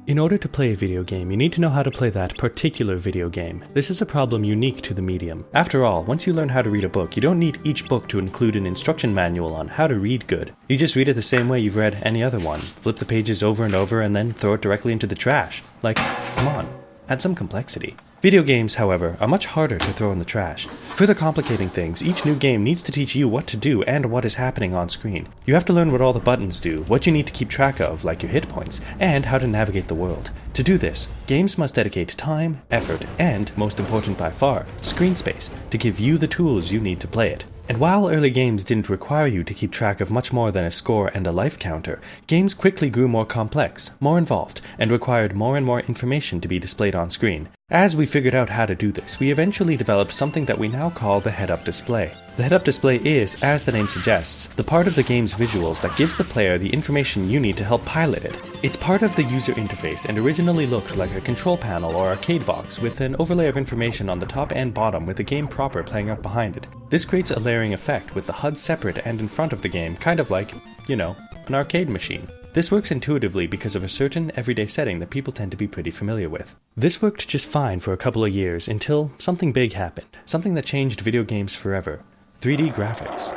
In order to play a video game, you need to know how to play that particular video game. This is a problem unique to the medium. After all, once you learn how to read a book, you don't need each book to include an instruction manual on how to read good. You just read it the same way you've read any other one. Flip the pages over and over and then throw it directly into the trash. Like, come on, add some complexity. Video games, however, are much harder to throw in the trash. Further complicating things, each new game needs to teach you what to do and what is happening on screen. You have to learn what all the buttons do, what you need to keep track of, like your hit points, and how to navigate the world. To do this, games must dedicate time, effort, and, most important by far, screen space to give you the tools you need to play it. And while early games didn't require you to keep track of much more than a score and a life counter, games quickly grew more complex, more involved, and required more and more information to be displayed on screen. As we figured out how to do this, we eventually developed something that we now call the head-up display. The head-up display is, as the name suggests, the part of the game's visuals that gives the player the information you need to help pilot it. It's part of the user interface and originally looked like a control panel or arcade box with an overlay of information on the top and bottom with the game proper playing out behind it. This creates a layering effect with the HUD separate and in front of the game, kind of like, an arcade machine. This works intuitively because of a certain everyday setting that people tend to be pretty familiar with. This worked just fine for a couple of years until something big happened. Something that changed video games forever. 3D graphics.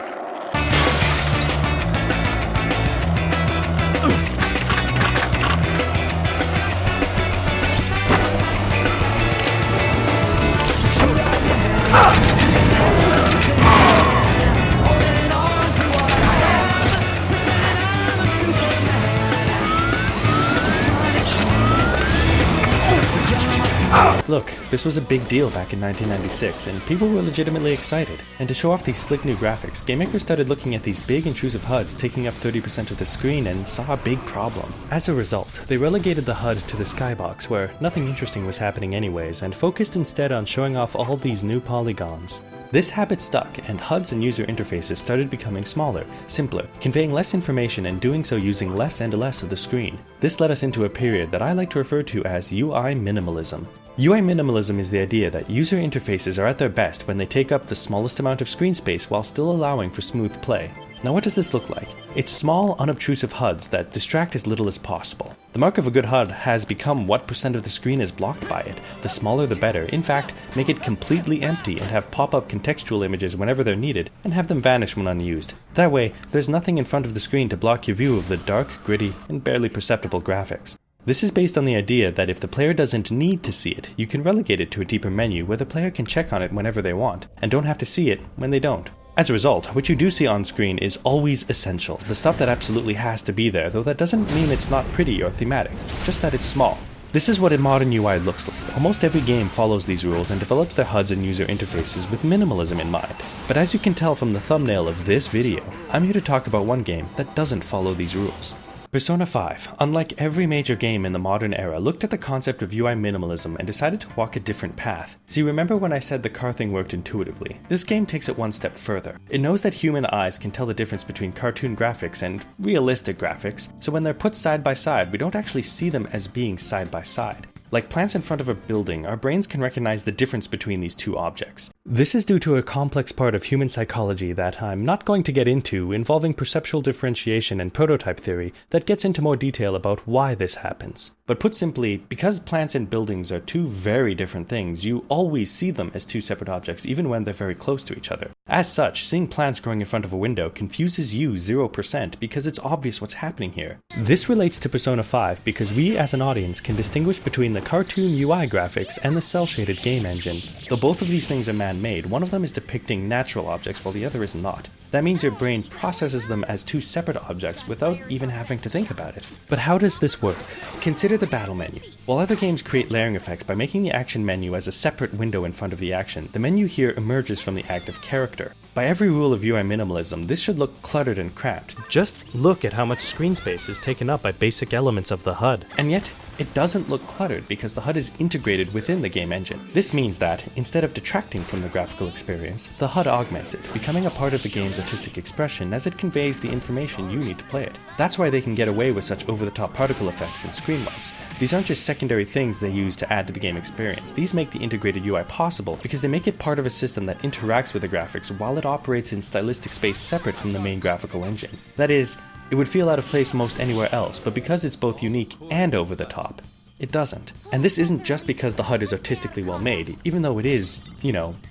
Look, this was a big deal back in 1996, and people were legitimately excited. And to show off these slick new graphics, game makers started looking at these big intrusive HUDs taking up 30% of the screen and saw a big problem. As a result, they relegated the HUD to the skybox, where nothing interesting was happening anyways, and focused instead on showing off all these new polygons. This habit stuck, and HUDs and user interfaces started becoming smaller, simpler, conveying less information and doing so using less and less of the screen. This led us into a period that I like to refer to as UI Minimalism. UI Minimalism is the idea that user interfaces are at their best when they take up the smallest amount of screen space while still allowing for smooth play. Now what does this look like? It's small, unobtrusive HUDs that distract as little as possible. The mark of a good HUD has become what percent of the screen is blocked by it. The smaller the better. In fact, make it completely empty and have pop-up contextual images whenever they're needed, and have them vanish when unused. That way, there's nothing in front of the screen to block your view of the dark, gritty, and barely perceptible graphics. This is based on the idea that if the player doesn't need to see it, you can relegate it to a deeper menu where the player can check on it whenever they want, and don't have to see it when they don't. As a result, what you do see on screen is always essential, the stuff that absolutely has to be there, though that doesn't mean it's not pretty or thematic, just that it's small. This is what a modern UI looks like. Almost every game follows these rules and develops their HUDs and user interfaces with minimalism in mind. But as you can tell from the thumbnail of this video, I'm here to talk about one game that doesn't follow these rules. Persona 5, unlike every major game in the modern era, looked at the concept of UI minimalism and decided to walk a different path. See, remember when I said the car thing worked intuitively? This game takes it one step further. It knows that human eyes can tell the difference between cartoon graphics and realistic graphics, so when they're put side by side, we don't actually see them as being side by side. Like plants in front of a building, our brains can recognize the difference between these two objects. This is due to a complex part of human psychology that I'm not going to get into, involving perceptual differentiation and prototype theory that gets into more detail about why this happens. But put simply, because plants and buildings are two very different things, you always see them as two separate objects even when they're very close to each other. As such, seeing plants growing in front of a window confuses you 0% because it's obvious what's happening here. This relates to Persona 5 because we as an audience can distinguish between the cartoon UI graphics and the cel-shaded game engine. Though both of these things are man-made, one of them is depicting natural objects while the other is not. That means your brain processes them as two separate objects without even having to think about it. But how does this work? Consider the battle menu. While other games create layering effects by making the action menu as a separate window in front of the action, the menu here emerges from the active character. By every rule of UI minimalism, this should look cluttered and cramped. Just look at how much screen space is taken up by basic elements of the HUD. And yet, it doesn't look cluttered because the HUD is integrated within the game engine. This means that, instead of detracting from the graphical experience, the HUD augments it, becoming a part of the game's artistic expression as it conveys the information you need to play it. That's why they can get away with such over-the-top particle effects and screen wipes. These aren't just secondary things they use to add to the game experience. These make the integrated UI possible because they make it part of a system that interacts with the graphics while it operates in stylistic space separate from the main graphical engine. That is, it would feel out of place most anywhere else, but because it's both unique and over the top, It doesn't. And this isn't just because the HUD is artistically well made, even though it is,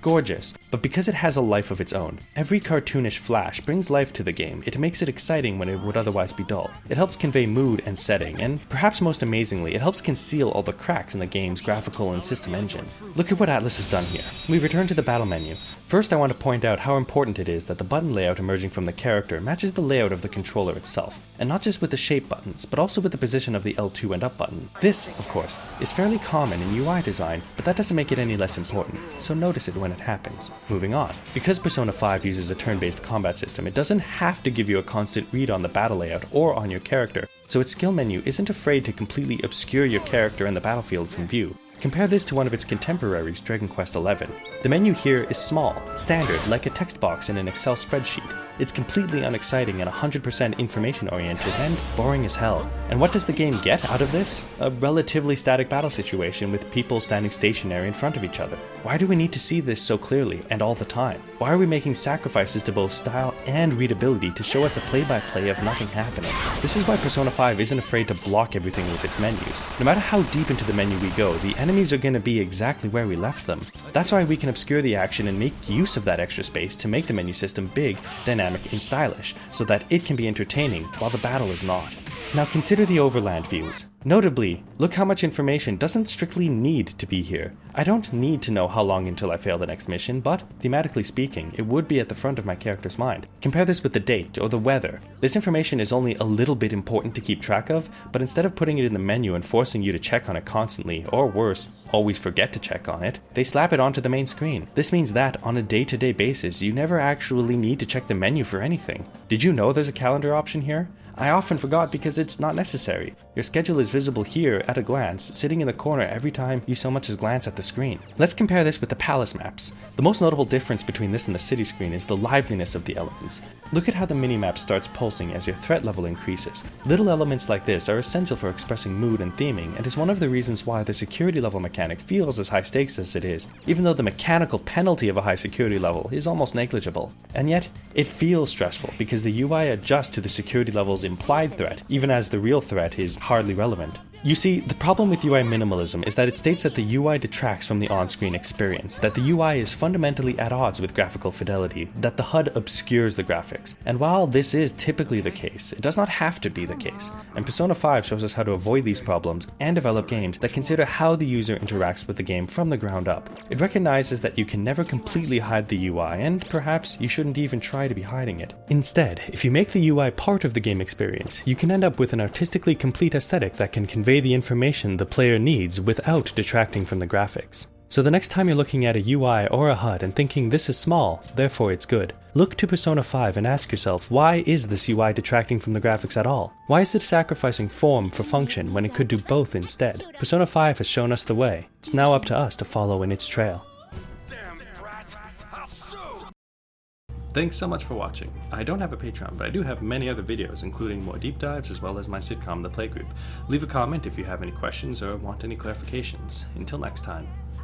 gorgeous, but because it has a life of its own. Every cartoonish flash brings life to the game. It makes it exciting when it would otherwise be dull. It helps convey mood and setting, and perhaps most amazingly, it helps conceal all the cracks in the game's graphical and system engine. Look at what Atlas has done here. We return to the battle menu. First, I want to point out how important it is that the button layout emerging from the character matches the layout of the controller itself, and not just with the shape buttons, but also with the position of the L2 and up button. This, of course, is fairly common in UI design, but that doesn't make it any less important, so notice it when it happens. Moving on. Because Persona 5 uses a turn-based combat system, it doesn't have to give you a constant read on the battle layout or on your character, so its skill menu isn't afraid to completely obscure your character and the battlefield from view. Compare this to one of its contemporaries, Dragon Quest XI. The menu here is small, standard, like a text box in an Excel spreadsheet. It's completely unexciting and 100% information-oriented and boring as hell. And what does the game get out of this? A relatively static battle situation with people standing stationary in front of each other. Why do we need to see this so clearly and all the time? Why are we making sacrifices to both style and readability to show us a play-by-play of nothing happening? This is why Persona 5 isn't afraid to block everything with its menus. No matter how deep into the menu we go, the enemies are going to be exactly where we left them. That's why we can obscure the action and make use of that extra space to make the menu system big, dynamic, and stylish, so that it can be entertaining while the battle is not. Now consider the overland views. Notably, look how much information doesn't strictly need to be here. I don't need to know how long until I fail the next mission, but thematically speaking, it would be at the front of my character's mind. Compare this with the date or the weather. This information is only a little bit important to keep track of, but instead of putting it in the menu and forcing you to check on it constantly, or worse, always forget to check on it, they slap it onto the main screen. This means that, on a day-to-day basis, you never actually need to check the menu for anything. Did you know there's a calendar option here? I often forgot because it's not necessary. Your schedule is visible here at a glance, sitting in the corner every time you so much as glance at the screen. Let's compare this with the palace maps. The most notable difference between this and the city screen is the liveliness of the elements. Look at how the minimap starts pulsing as your threat level increases. Little elements like this are essential for expressing mood and theming, and is one of the reasons why the security level mechanic feels as high stakes as it is, even though the mechanical penalty of a high security level is almost negligible. And yet, it feels stressful because the UI adjusts to the security level's implied threat, even as the real threat is hardly relevant. You see, the problem with UI minimalism is that it states that the UI detracts from the on-screen experience, that the UI is fundamentally at odds with graphical fidelity, that the HUD obscures the graphics. And while this is typically the case, it does not have to be the case. And Persona 5 shows us how to avoid these problems and develop games that consider how the user interacts with the game from the ground up. It recognizes that you can never completely hide the UI, and perhaps you shouldn't even try to be hiding it. Instead, if you make the UI part of the game experience, you can end up with an artistically complete aesthetic that can convey the information the player needs without detracting from the graphics. So the next time you're looking at a UI or a HUD and thinking this is small, therefore it's good, look to Persona 5 and ask yourself, why is this UI detracting from the graphics at all? Why is it sacrificing form for function when it could do both instead? Persona 5 has shown us the way. It's now up to us to follow in its trail. Thanks so much for watching. I don't have a Patreon, but I do have many other videos, including more deep dives as well as my sitcom, The Playgroup. Leave a comment if you have any questions or want any clarifications. Until next time.